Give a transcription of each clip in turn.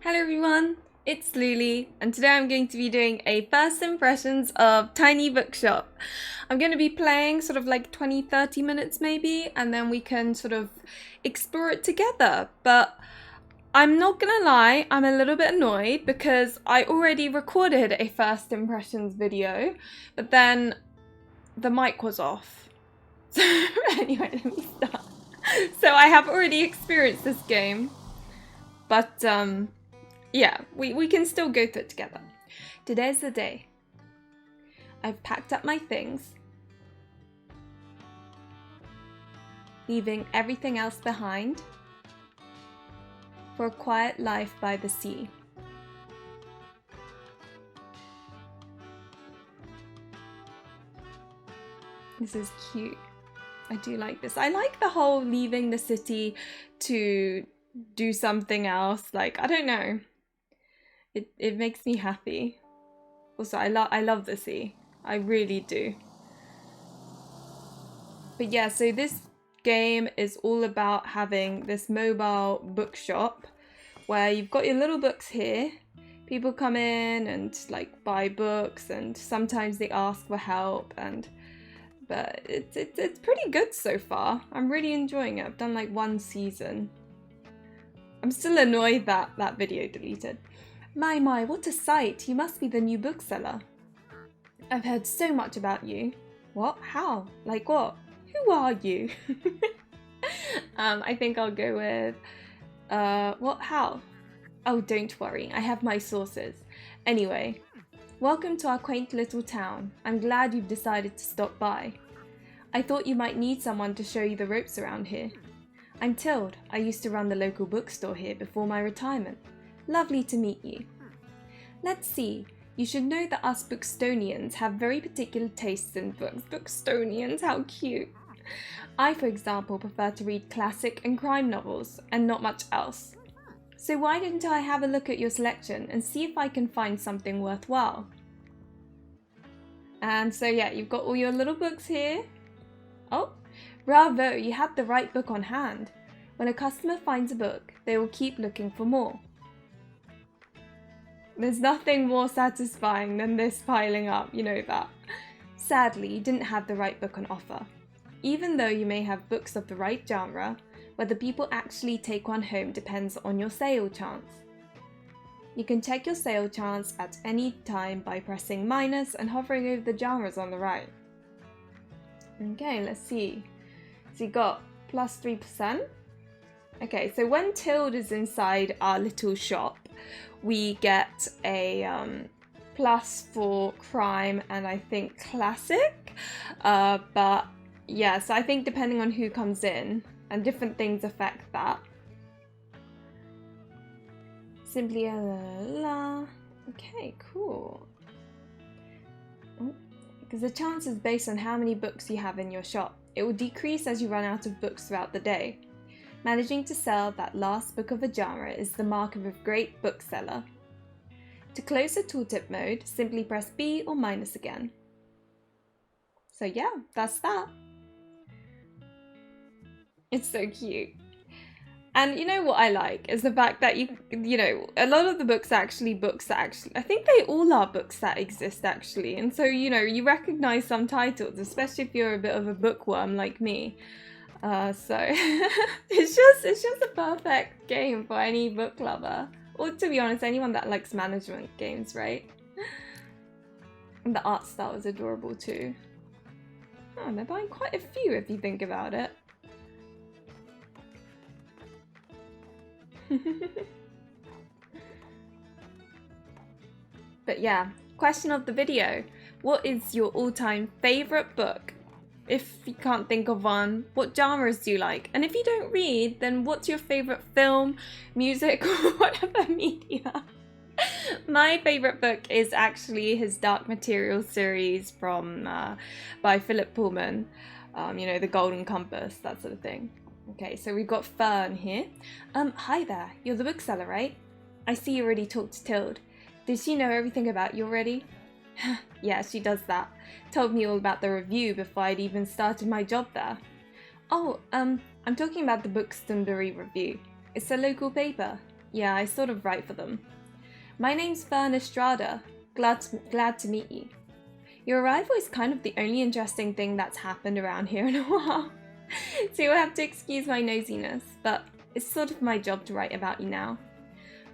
Hello everyone, it's Luli, and today I'm going to be doing a first impressions of Tiny Bookshop. I'm going to be playing sort of like 20-30 minutes maybe, and then we can sort of explore it together. But I'm not gonna lie, I'm a little bit annoyed because I already recorded a first impressions video, but then the mic was off. So anyway, let me start. So I have already experienced this game, but yeah, we can still go through it together. Today's the day. I've packed up my things, leaving everything else behind for a quiet life by the sea. This is cute. I do like this. I like the whole leaving the city to do something else. Like, I don't know. It makes me happy. Also, I love the sea. I really do. But yeah, so this game is all about having this mobile bookshop where you've got your little books here. People come in and like buy books, and sometimes they ask for help, but it's pretty good so far. I'm really enjoying it. I've done like one season. I'm still annoyed that that video deleted. My, what a sight! You must be the new bookseller. I've heard so much about you. What? How? Like what? Who are you? I think I'll go with, what? How? Oh, don't worry, I have my sources. Anyway, welcome to our quaint little town. I'm glad you've decided to stop by. I thought you might need someone to show you the ropes around here. I'm Tilde. I used to run the local bookstore here before my retirement. Lovely to meet you. Let's see. You should know that us Bookstonians have very particular tastes in books. Bookstonians, how cute. I, for example, prefer to read classic and crime novels and not much else. So why didn't I have a look at your selection and see if I can find something worthwhile? And so yeah, you've got all your little books here. Oh, bravo, you had the right book on hand. When a customer finds a book, they will keep looking for more. There's nothing more satisfying than this piling up, you know that. Sadly, you didn't have the right book on offer. Even though you may have books of the right genre, whether people actually take one home depends on your sale chance. You can check your sale chance at any time by pressing minus and hovering over the genres on the right. Okay, let's see. So you got plus 3%. Okay, so when Tilde is inside our little shop, we get a plus for crime and I think classic. But yeah, so I think depending on who comes in and different things affect that. Simply la. Okay, cool. Because the chance is based on how many books you have in your shop. It will decrease as you run out of books throughout the day. Managing to sell that last book of a genre is the mark of a great bookseller. To close the tooltip mode, simply press B or minus again. So yeah, that's that. It's so cute. And you know what I like is the fact that you know, a lot of the books are actually books that I think they all are books that exist actually. And so, you know, you recognize some titles, especially if you're a bit of a bookworm like me. So it's just a perfect game for any book lover, or to be honest, anyone that likes management games, right? And the art style is adorable too. Oh, they're buying quite a few if you think about it. But yeah, question of the video: what is your all-time favorite book? If you can't think of one, what genres do you like? And if you don't read, then what's your favorite film, music, or whatever media? My favorite book is actually his Dark Materials series from by Philip Pullman. You know, The Golden Compass, that sort of thing. Okay, so we've got Fern here. Hi there, you're the bookseller, right? I see you already talked to Tilde. Does she know everything about you already? Yeah, she does that. Told me all about the review before I'd even started my job there. Oh, I'm talking about the Bookstonbury review. It's a local paper. Yeah, I sort of write for them. My name's Fern Estrada. Glad to meet you. Your arrival is kind of the only interesting thing that's happened around here in a while. So you'll have to excuse my nosiness, but it's sort of my job to write about you now.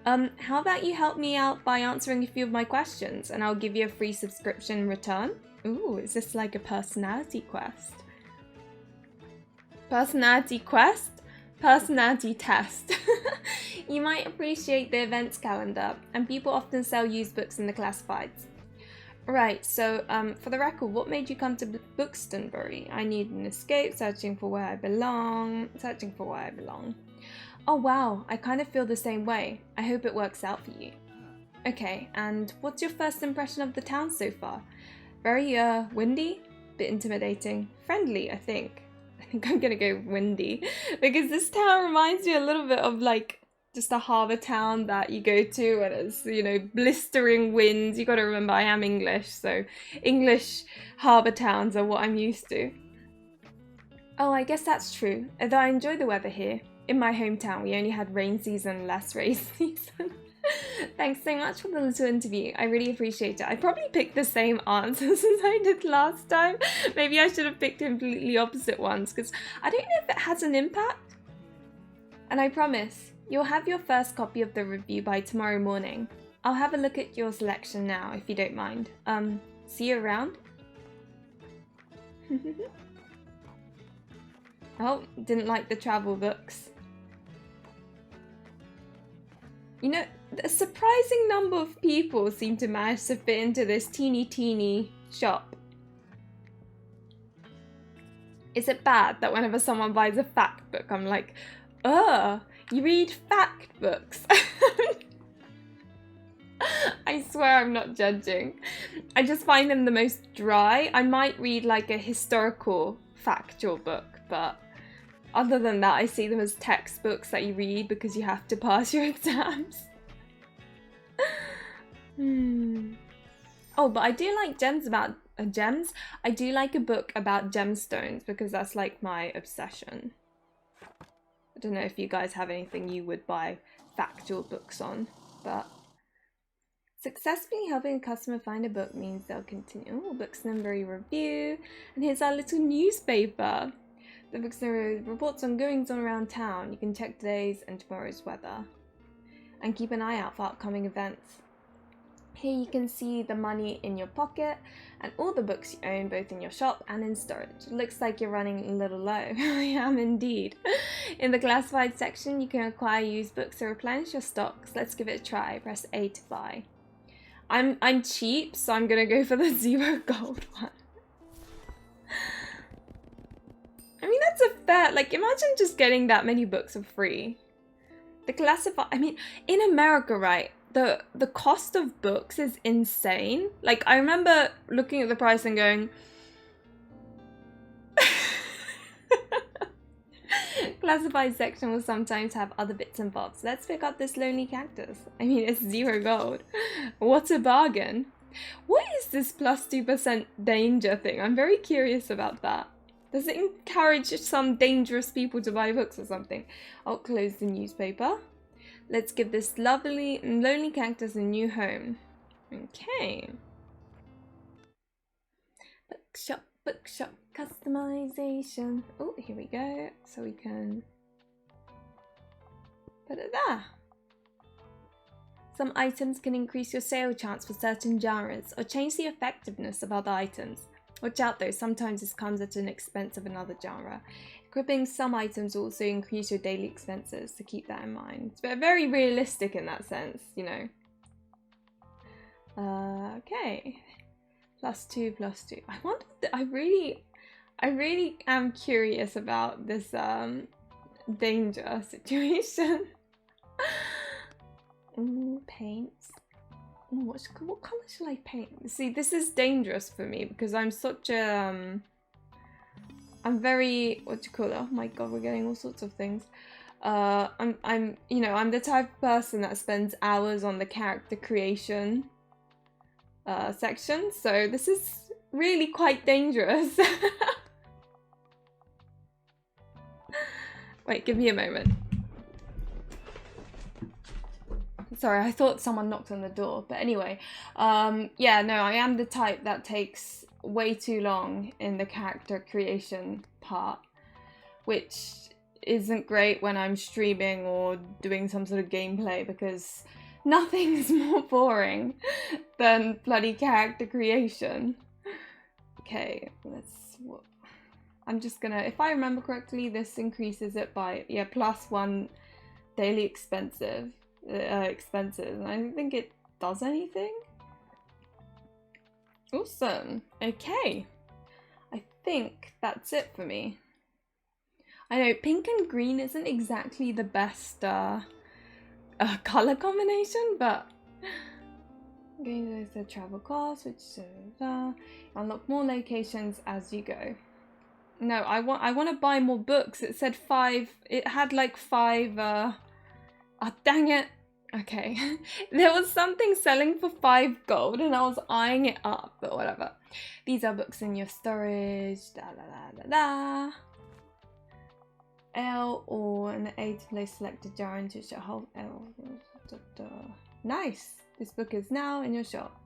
How about you help me out by answering a few of my questions, and I'll give you a free subscription in return? Ooh, is this like a personality quest? Personality quest? Personality test. You might appreciate the events calendar, and people often sell used books in the classifieds. Right, so for the record, what made you come to Bookstonbury? I need an escape, searching for where I belong. Oh wow, I kind of feel the same way. I hope it works out for you. Okay, and what's your first impression of the town so far? Very windy? Bit intimidating. Friendly, I think. I think I'm gonna go windy, because this town reminds me a little bit of like just a harbour town that you go to and it's, you know, blistering winds. You gotta remember I am English, so English harbour towns are what I'm used to. Oh, I guess that's true, although I enjoy the weather here. In my hometown, we only had rain season, less rain season. Thanks so much for the little interview. I really appreciate it. I probably picked the same answers as I did last time. Maybe I should have picked completely opposite ones, because I don't know if it has an impact. And I promise, you'll have your first copy of the review by tomorrow morning. I'll have a look at your selection now, if you don't mind. See you around? Oh, didn't like the travel books. You know, a surprising number of people seem to manage to fit into this teeny shop. Is it bad that whenever someone buys a fact book, I'm like, ugh, you read fact books? I swear I'm not judging. I just find them the most dry. I might read like a historical factual book, but other than that, I see them as textbooks that you read because you have to pass your exams. Oh, but I do like gems. I do like a book about gemstones because that's like my obsession. I don't know if you guys have anything you would buy factual books on, but successfully helping a customer find a book means they'll continue. Oh, Bookstonbury review. And here's our little newspaper. The Bookstonbury reports on goings on around town. You can check today's and tomorrow's weather. And keep an eye out for upcoming events. Here you can see the money in your pocket and all the books you own, both in your shop and in storage. It looks like you're running a little low. I am indeed. In the classified section, you can acquire used books to replenish your stocks. Let's give it a try. Press A to buy. I'm cheap, so I'm gonna go for the 0 gold one. I mean, that's a fair, like, imagine just getting that many books for free. I mean, in America, right, the cost of books is insane. Like, I remember looking at the price and going, classified section will sometimes have other bits and bobs. Let's pick up this lonely cactus. I mean, it's 0 gold. What a bargain. What is this plus 2% danger thing? I'm very curious about that. Does it encourage some dangerous people to buy books or something? I'll close the newspaper. Let's give this lovely lonely cactus a new home. Okay. Bookshop, customization. Oh, here we go. So we can put it there. Some items can increase your sale chance for certain genres or change the effectiveness of other items. Watch out though, sometimes this comes at an expense of another genre. Equipping some items will also increase your daily expenses, so keep that in mind. It's very realistic in that sense, you know. Okay. +2, +2. I wonder, I really am curious about this danger situation. Ooh, paints. Ooh, what colour shall I paint? See, this is dangerous for me because I'm such a I'm very, what do you call it? Oh my god, we're getting all sorts of things. I'm you know, I'm the type of person that spends hours on the character creation section, so this is really quite dangerous. Wait, give me a moment. Sorry, I thought someone knocked on the door. But anyway, yeah, no, I am the type that takes way too long in the character creation part, which isn't great when I'm streaming or doing some sort of gameplay, because nothing's more boring than bloody character creation. Okay, I'm just gonna, if I remember correctly, this increases it by, yeah, +1 daily expenses, and I don't think it does anything. Awesome. Okay, I think that's it for me. I know pink and green isn't exactly the best color combination, but okay, there's the travel cost, which unlock more locations as you go. No, I want to buy more books. It said 5. It had like 5. Oh, dang it. Okay, there was something selling for 5 gold, and I was eyeing it up, but whatever. These are books in your storage. Da da da da da. L or an A to place selected jar into your whole L. Nice. This book is now in your shop.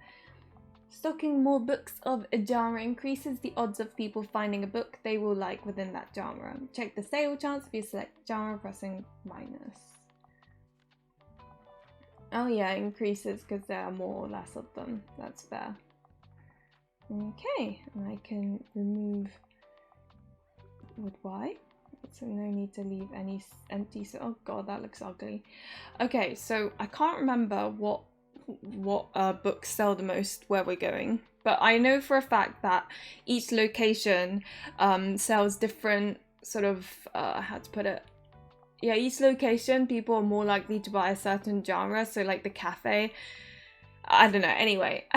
Stocking more books of a genre increases the odds of people finding a book they will like within that genre. Check the sale chance if you select genre, pressing minus. Oh yeah, it increases because there are more or less of them. That's fair. Okay, and I can remove with Y. So no need to leave any empty. So oh god, that looks ugly. Okay, so I can't remember what books sell the most where we're going, but I know for a fact that each location sells different sort of how to put it. Yeah, each location people are more likely to buy a certain genre. So like the cafe, I don't know. Anyway.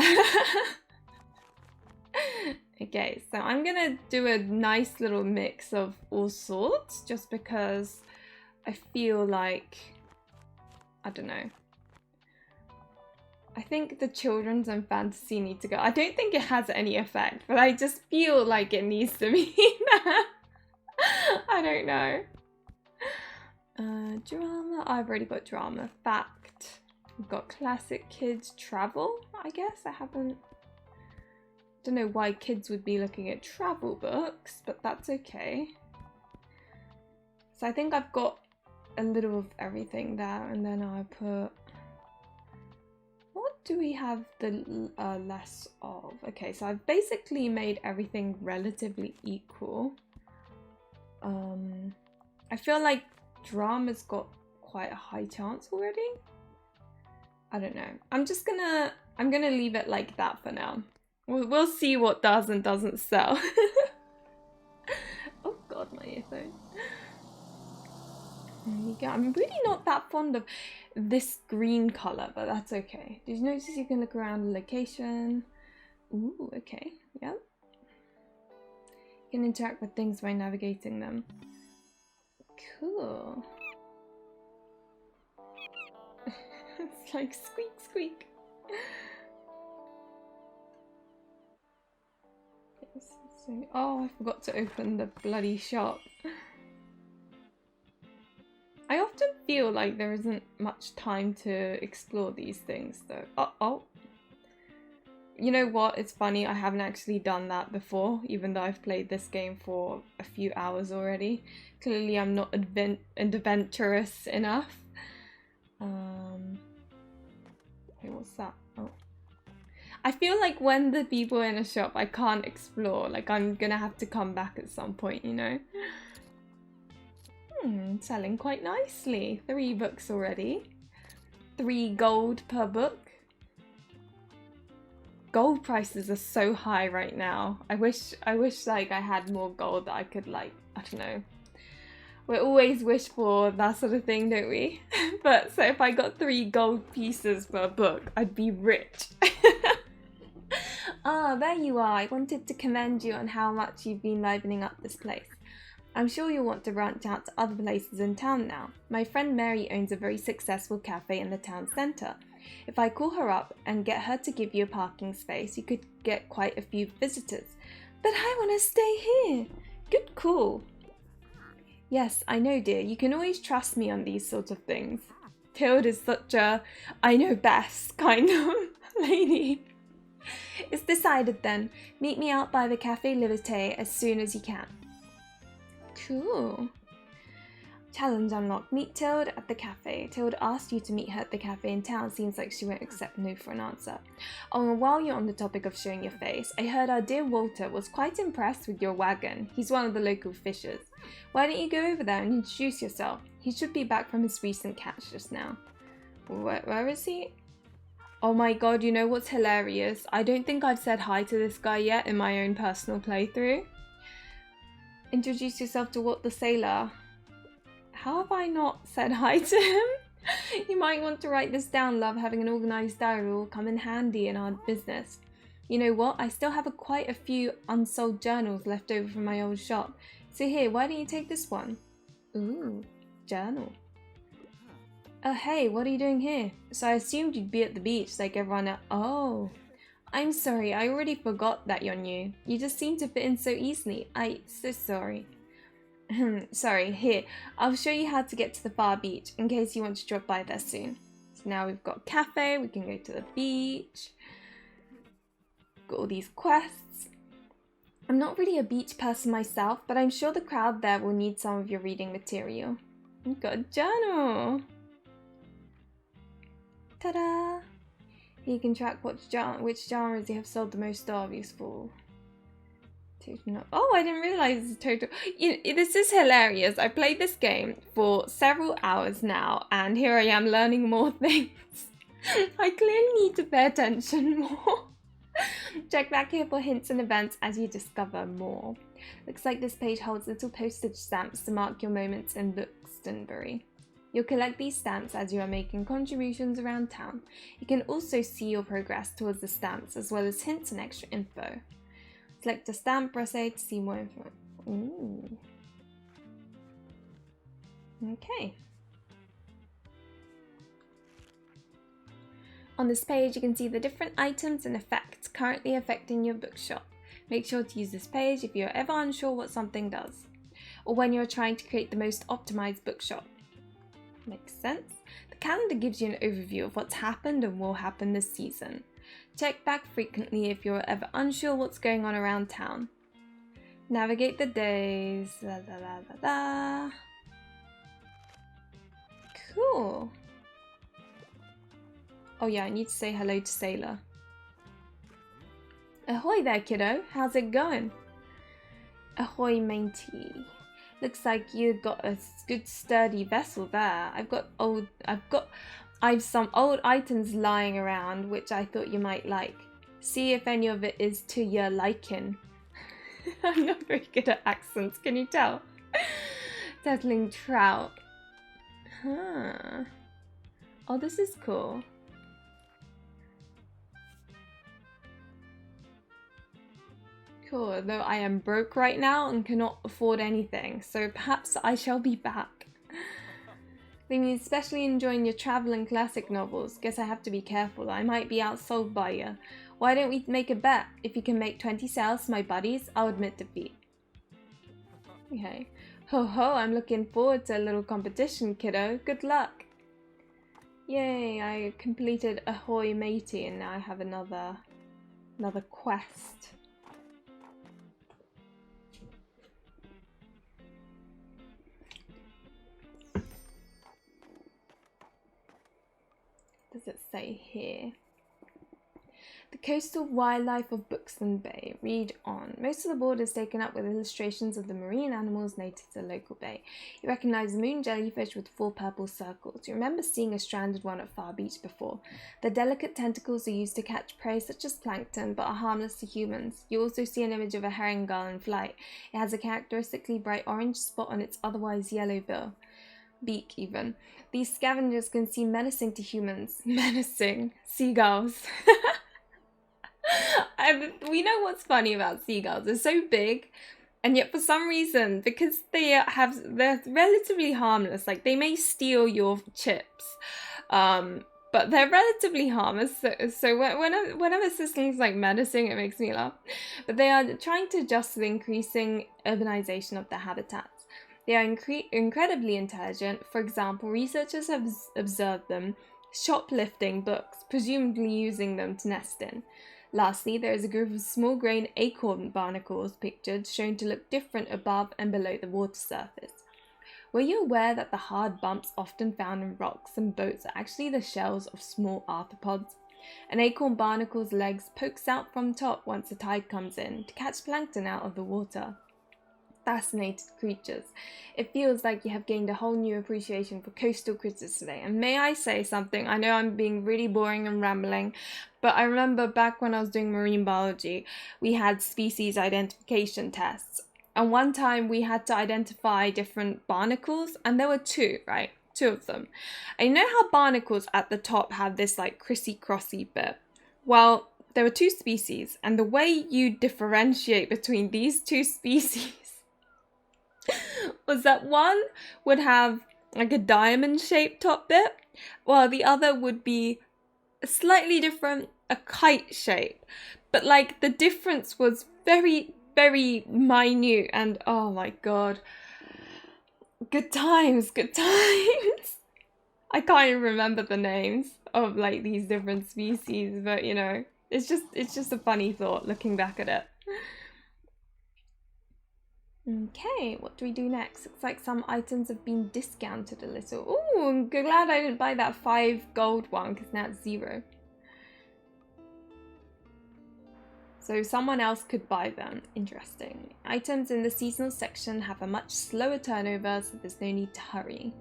Okay, so I'm gonna do a nice little mix of all sorts, just because I feel like, I don't know. I think the children's and fantasy need to go. I don't think it has any effect, but I just feel like it needs to be there. I don't know. Drama. I've already got drama. Fact. We've got classic kids travel. I guess I haven't. Don't know why kids would be looking at travel books, but that's okay. So I think I've got a little of everything there, and then I put. What do we have the less of? Okay, so I've basically made everything relatively equal. I feel like drama's got quite a high chance already. I don't know. I'm gonna leave it like that for now. We'll see what does and doesn't sell. Oh god, my earphone. There you go. I'm really not that fond of this green colour, but that's okay. Did you notice you can look around the location? Ooh, okay. Yep. You can interact with things by navigating them. Cool. It's like squeak, squeak. Oh, I forgot to open the bloody shop. I often feel like there isn't much time to explore these things though. Oh. You know what? It's funny, I haven't actually done that before, even though I've played this game for a few hours already. Clearly I'm not adventurous enough. Hey, what's that? Oh. I feel like when the people are in a shop, I can't explore. Like, I'm gonna have to come back at some point, you know? Selling quite nicely. 3 books already. 3 gold per book. Gold prices are so high right now. I wish like I had more gold that I could like, I don't know. We always wish for that sort of thing, don't we? But so if I got 3 gold pieces per book, I'd be rich. Ah, there you are. I wanted to commend you on how much you've been livening up this place. I'm sure you'll want to branch out to other places in town now. My friend Mary owns a very successful cafe in the town centre. If I call her up and get her to give you a parking space, you could get quite a few visitors. But I want to stay here. Good call. Yes, I know, dear. You can always trust me on these sorts of things. Tilde is such a I know best kind of lady. It's decided then. Meet me out by the Café Liberté as soon as you can. Cool. Challenge unlocked. Meet Tilde at the cafe. Tilde asked you to meet her at the cafe in town. Seems like she won't accept no for an answer. Oh, and while you're on the topic of showing your face, I heard our dear Walter was quite impressed with your wagon. He's one of the local fishers. Why don't you go over there and introduce yourself? He should be back from his recent catch just now. Where is he? Oh my god, you know what's hilarious? I don't think I've said hi to this guy yet in my own personal playthrough. Introduce yourself to What the Sailor. How have I not said hi to him? You might want to write this down, love. Having an organised diary will come in handy in our business. You know what? I still have quite a few unsold journals left over from my old shop. So here, why don't you take this one? Ooh, journal. Oh, hey, what are you doing here? So I assumed you'd be at the beach like everyone else. Oh, I'm sorry. I already forgot that you're new. You just seem to fit in so easily. So sorry. Sorry, here, I'll show you how to get to the far beach in case you want to drop by there soon. So now we've got a cafe, we can go to the beach. Got all these quests. I'm not really a beach person myself, but I'm sure the crowd there will need some of your reading material. We've got a journal. Ta-da! Here you can track which genres you have sold the most of. Useful. Oh, I didn't realize it's total. This is hilarious. I played this game for several hours now, and here I am learning more things. I clearly need to pay attention more. Check back here for hints and events as you discover more. Looks like this page holds little postage stamps to mark your moments in Bookstonbury. You'll collect these stamps as you are making contributions around town. You can also see your progress towards the stamps, as well as hints and extra info. Select a stamp, press A to see more info. Ooh. Okay. On this page, you can see the different items and effects currently affecting your bookshop. Make sure to use this page if you're ever unsure what something does, or when you're trying to create the most optimized bookshop. Makes sense. The calendar gives you an overview of what's happened and will happen this season. Check back frequently if you're ever unsure what's going on around town. Navigate the days. Cool. Oh yeah, I need to say hello to Sailor. Ahoy there, kiddo. How's it going? Ahoy, matey. Looks like you've got a good sturdy vessel there. I've some old items lying around which I thought you might like. See if any of it is to your liking. I'm not very good at accents, can you tell? Settling trout. Huh. Oh, this is cool. Cool, though I am broke right now and cannot afford anything, so perhaps I shall be back. Then you're especially enjoying your travel and classic novels. Guess I have to be careful. I might be outsold by you. Why don't we make a bet? If you can make 20 sales to my buddies, I'll admit defeat. Okay. Ho ho, I'm looking forward to a little competition, kiddo. Good luck. Yay, I completed Ahoy Matey and now I have another quest. Does it say here? The coastal wildlife of Bookstonbury. Read on. Most of the board is taken up with illustrations of the marine animals native to the local bay. You recognise the moon jellyfish with 4 purple circles. You remember seeing a stranded one at Far Beach before. The delicate tentacles are used to catch prey such as plankton, but are harmless to humans. You also see an image of a herring gull in flight. It has a characteristically bright orange spot on its otherwise yellow bill. Beak even. These scavengers can seem menacing to humans. Menacing. Seagulls. We know what's funny about seagulls. They're so big, and yet for some reason, because they're relatively harmless, like they may steal your chips, but they're relatively harmless. So whenever something's like menacing, it makes me laugh. But they are trying to adjust to the increasing urbanization of their habitats. They are incredibly intelligent. For example, researchers have observed them shoplifting books, presumably using them to nest in. Lastly, there is a group of small-grain acorn barnacles pictured, shown to look different above and below the water surface. Were you aware that the hard bumps often found in rocks and boats are actually the shells of small arthropods? An acorn barnacle's legs pokes out from top once the tide comes in to catch plankton out of the water. Fascinated creatures. It feels like you have gained a whole new appreciation for coastal critters today. And may I say something? I know I'm being really boring and rambling, but I remember back when I was doing marine biology, we had species identification tests. And one time we had to identify different barnacles, and there were two, right? Two of them. And you know how barnacles at the top have this like crissy-crossy bit? Well, there were two species, and the way you differentiate between these two species was that one would have like a diamond-shaped top bit, while the other would be slightly different, a kite shape. But like the difference was very, very minute, and oh my god. Good times, good times. I can't even remember the names of like these different species, but you know, it's just a funny thought looking back at it. Okay, what do we do next? Looks like some items have been discounted a little. Ooh, I'm glad I didn't buy that 5 gold one because now it's 0. So someone else could buy them. Interesting. Items in the seasonal section have a much slower turnover, so there's no need to hurry.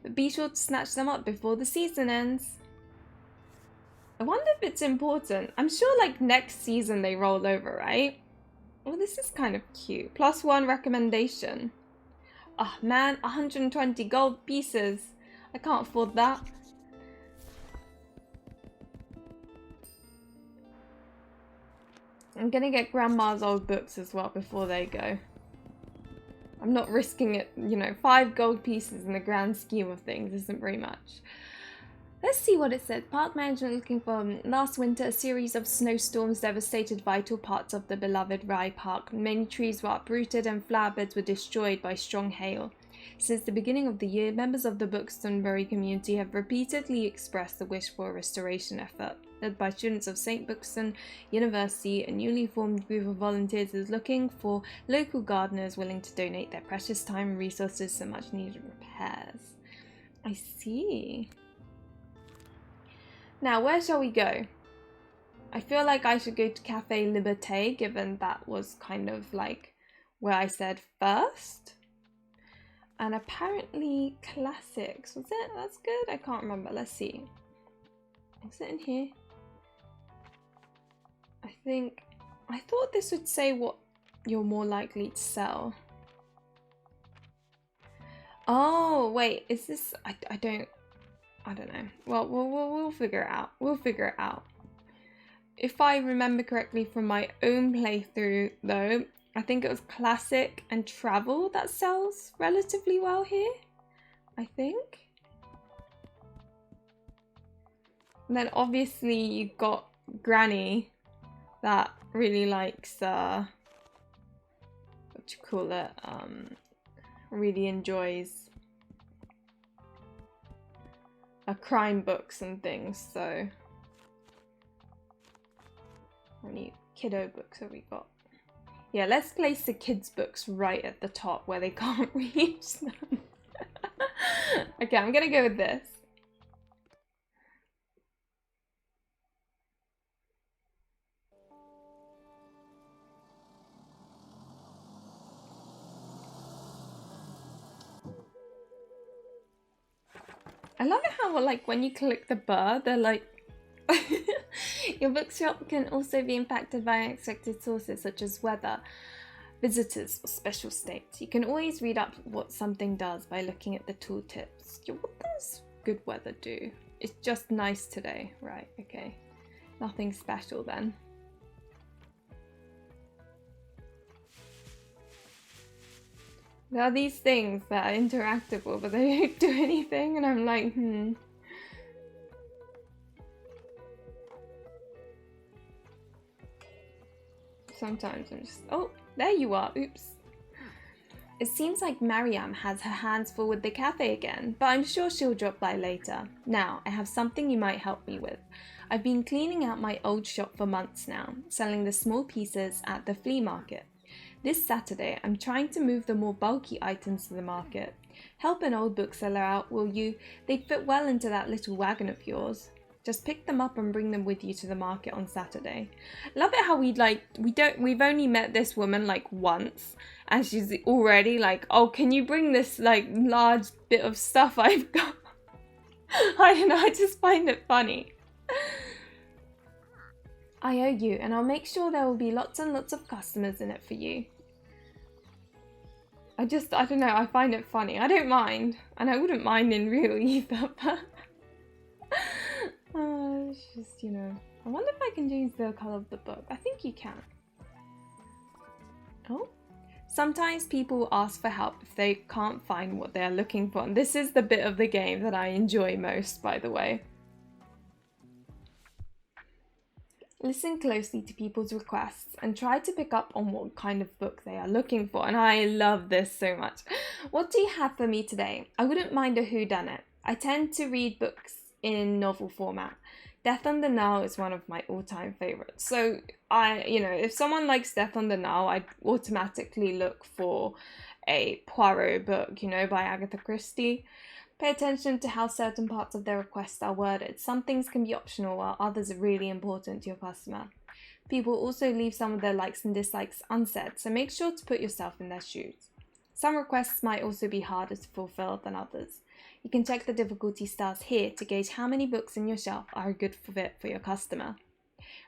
But be sure to snatch them up before the season ends. I wonder if it's important. I'm sure like next season they roll over, right? Oh, this is kind of cute. +1 recommendation. Oh man, 120 gold pieces. I can't afford that. I'm gonna get Grandma's old books as well before they go. I'm not risking it, you know, 5 gold pieces in the grand scheme of things isn't very much. Let's see what it said. Park management looking for last winter, a series of snowstorms devastated vital parts of the beloved Rye Park. Many trees were uprooted and flower beds were destroyed by strong hail. Since the beginning of the year, members of the Bookstonbury community have repeatedly expressed the wish for a restoration effort. Led by students of St. Bookston University, a newly formed group of volunteers is looking for local gardeners willing to donate their precious time and resources to much needed repairs. I see. Now, where shall we go? I feel like I should go to Cafe Liberté, given that was kind of like where I said first. And apparently classics, was it? That's good. I can't remember. Let's see. Is it in here? I thought this would say what you're more likely to sell. Oh, wait, is this, I don't know. Well, we'll figure it out. We'll figure it out. If I remember correctly from my own playthrough though, I think it was classic and travel that sells relatively well here, I think. And then obviously you've got Granny that really likes, what you call it, really enjoys crime books and things, so how many kiddo books have we got? Yeah, let's place the kids' books right at the top where they can't reach them. Okay, I'm gonna go with this. I love it how, like, when you click the bird, they're like... Your bookshop can also be impacted by unexpected sources such as weather, visitors, or special states. You can always read up what something does by looking at the tooltips. What does good weather do? It's just nice today. Right, okay. Nothing special then. There are these things that are interactable, but they don't do anything, and I'm like, Sometimes I'm just... Oh, there you are. Oops. It seems like Mariam has her hands full with the cafe again, but I'm sure she'll drop by later. Now, I have something you might help me with. I've been cleaning out my old shop for months now, selling the small pieces at the flea market. This Saturday, I'm trying to move the more bulky items to the market. Help an old bookseller out, will you? They'd fit well into that little wagon of yours. Just pick them up and bring them with you to the market on Saturday. Love it how we've only met this woman like once and she's already like, oh, can you bring this like large bit of stuff I've got? I don't know, I just find it funny. I owe you, and I'll make sure there will be lots and lots of customers in it for you. I don't know, I find it funny. I don't mind, and I wouldn't mind in real either, but it's just, you know. I wonder if I can change the colour of the book. I think you can. Oh. Sometimes people ask for help if they can't find what they're looking for. And this is the bit of the game that I enjoy most, by the way. Listen closely to people's requests and try to pick up on what kind of book they are looking for. And I love this so much. What do you have for me today? I wouldn't mind a whodunit. I tend to read books in novel format. Death on the Nile is one of my all-time favorites. So if someone likes Death on the Nile, I'd automatically look for a Poirot book, by Agatha Christie. Pay attention to how certain parts of their requests are worded. Some things can be optional while others are really important to your customer. People also leave some of their likes and dislikes unsaid, so make sure to put yourself in their shoes. Some requests might also be harder to fulfill than others. You can check the difficulty stars here to gauge how many books in your shelf are a good fit for your customer.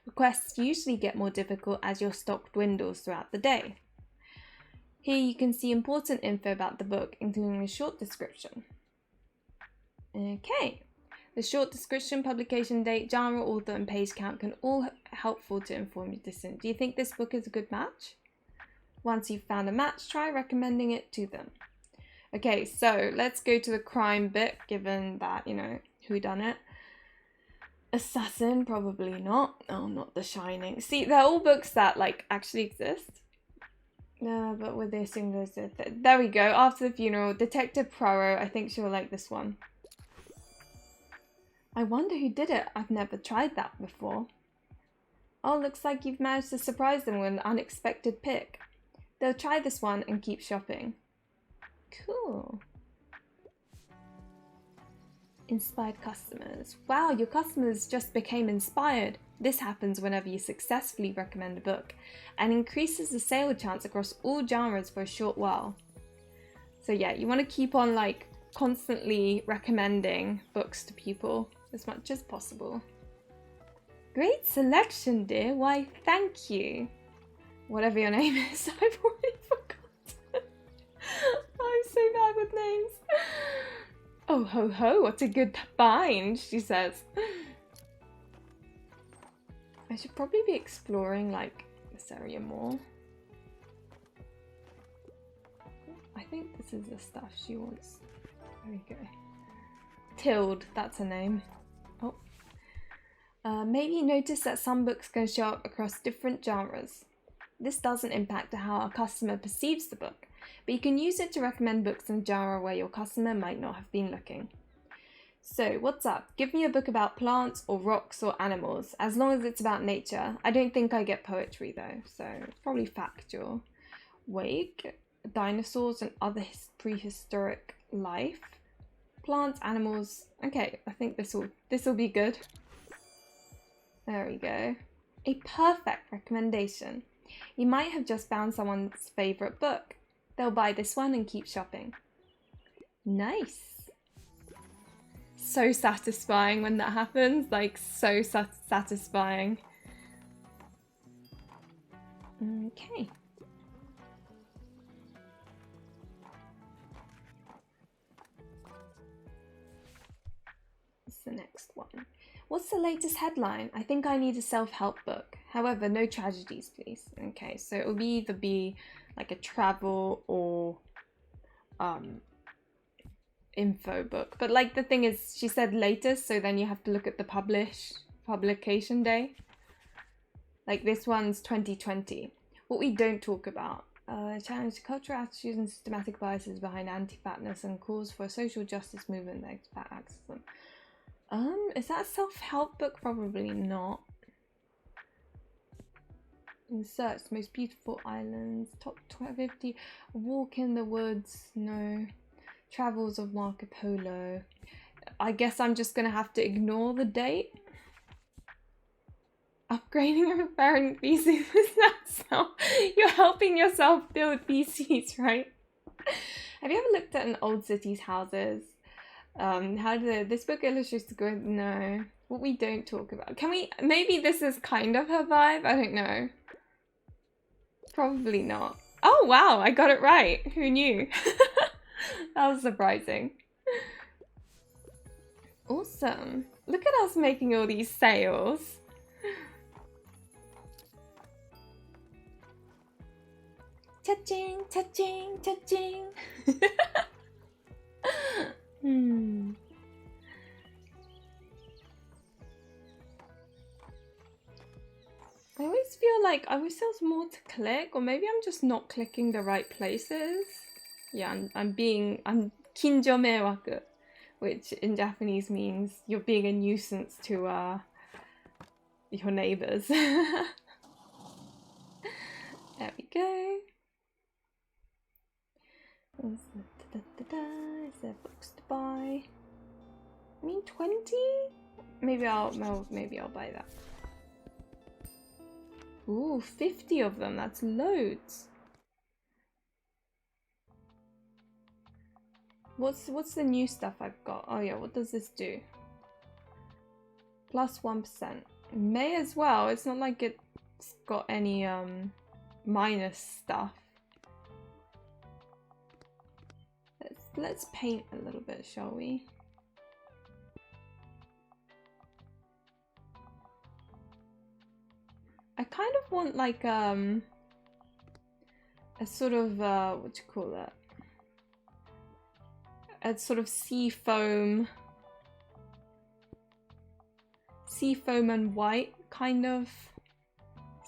Requests usually get more difficult as your stock dwindles throughout the day. Here you can see important info about the book, including a short description. Okay, the short description, publication date, genre, author, and page count can all be helpful to inform your decision. Do you think this book is a good match? Once you've found a match, try recommending it to them. Okay, so let's go to the crime bit, given that, whodunit. Assassin, probably not. Oh, not The Shining. See, they're all books that, actually exist. But with this English, there we go. After the Funeral, Detective Poirot. I think she'll like this one. I wonder who did it. I've never tried that before. Oh, looks like you've managed to surprise them with an unexpected pick. They'll try this one and keep shopping. Cool. Inspired customers. Wow, your customers just became inspired. This happens whenever you successfully recommend a book and increases the sale chance across all genres for a short while. So yeah, you want to keep on constantly recommending books to people as much as possible. Great selection, dear. Why, thank you. Whatever your name is, I've already forgotten. I'm so bad with names. Oh, ho, ho, what a good find, she says. I should probably be exploring, this area more. I think this is the stuff she wants. There we go. Tilde, that's her name. Oh. Maybe you notice that some books can show up across different genres. This doesn't impact how a customer perceives the book, but you can use it to recommend books in a genre where your customer might not have been looking. So, what's up? Give me a book about plants or rocks or animals, as long as it's about nature. I don't think I get poetry though, so it's probably factual. Wake, dinosaurs and other prehistoric life. Plants, animals. Okay, I think this will be good. There we go. A perfect recommendation. You might have just found someone's favourite book. They'll buy this one and keep shopping. Nice. So satisfying when that happens. So satisfying. Okay. What's the next one? What's the latest headline? I think I need a self-help book. However, no tragedies, please. Okay, so it will either be a travel or info book. But the thing is, she said latest, so then you have to look at the publication day. This one's 2020. What we don't talk about challenge cultural attitudes and systematic biases behind anti-fatness and calls for a social justice movement that fat activism. Is that a self-help book? Probably not. In search, most beautiful islands, top 50, walk in the woods, no. Travels of Marco Polo. I guess I'm just gonna have to ignore the date. Upgrading and repairing PCs is not so. You're helping yourself build PCs, right? Have you ever looked at an old city's houses? How did this book illustrates the good? No. What we don't talk about. Can we? Maybe this is kind of her vibe. I don't know. Probably not. Oh wow, I got it right. Who knew? That was surprising. Awesome. Look at us making all these sales. Cha-ching, cha-ching, cha-ching. I always feel like I wish there was more to click, or maybe I'm just not clicking the right places. Yeah, I'm kinjo meiwaku, which in Japanese means you're being a nuisance to your neighbors. There we go. Is there books to buy? I mean 20? Maybe I'll buy that. Ooh, 50 of them, that's loads. What's the new stuff I've got? Oh yeah, what does this do? Plus 1%. May as well, it's not like it's got any minus stuff. Let's paint a little bit, shall we? I kind of want like a sort of what do you call that? A sort of sea foam and white kind of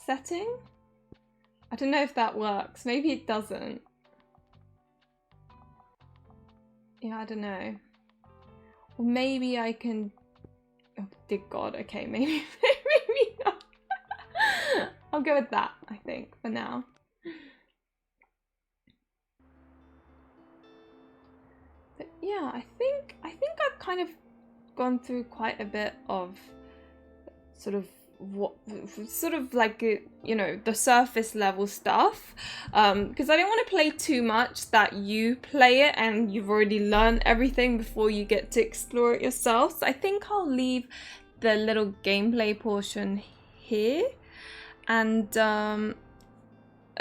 setting. I don't know if that works. Maybe it doesn't. Yeah, I don't know. Or maybe I can. Oh, dear God. Okay, maybe not. I'll go with that, I think, for now. But yeah, I think I've kind of gone through quite a bit of sort of like you know, the surface level stuff, because I don't want to play too much that you play it and you've already learned everything before you get to explore it yourself. So I think I'll leave the little gameplay portion here. And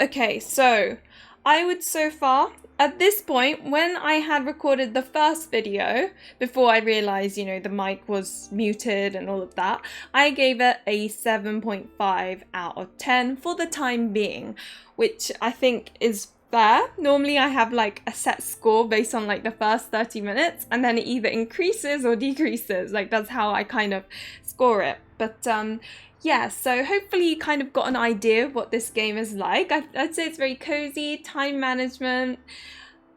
okay, so I would so far at this point, when I had recorded the first video, before I realized, you know, the mic was muted and all of that, I gave it a 7.5 out of 10 for the time being, which I think is fair. Normally I have like a set score based on like the first 30 minutes, and then it either increases or decreases. Like that's how I kind of score it. But yeah, so hopefully you kind of got an idea of what this game is like. I'd say it's very cozy, time management,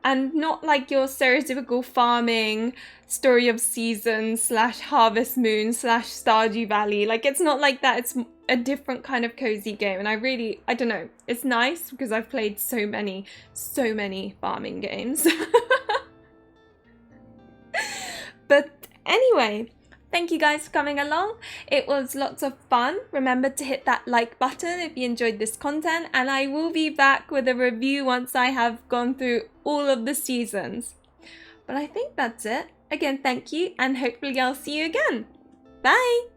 and not like your stereotypical farming, story of seasons / Harvest Moon / Stardew Valley. Like it's not like that. It's a different kind of cozy game, and I don't know, it's nice because I've played so many farming games. But anyway, thank you guys for coming along. It was lots of fun. Remember to hit that like button if you enjoyed this content, and I will be back with a review once I have gone through all of the seasons. But I think that's it. Again, thank you, and hopefully I'll see you again. Bye!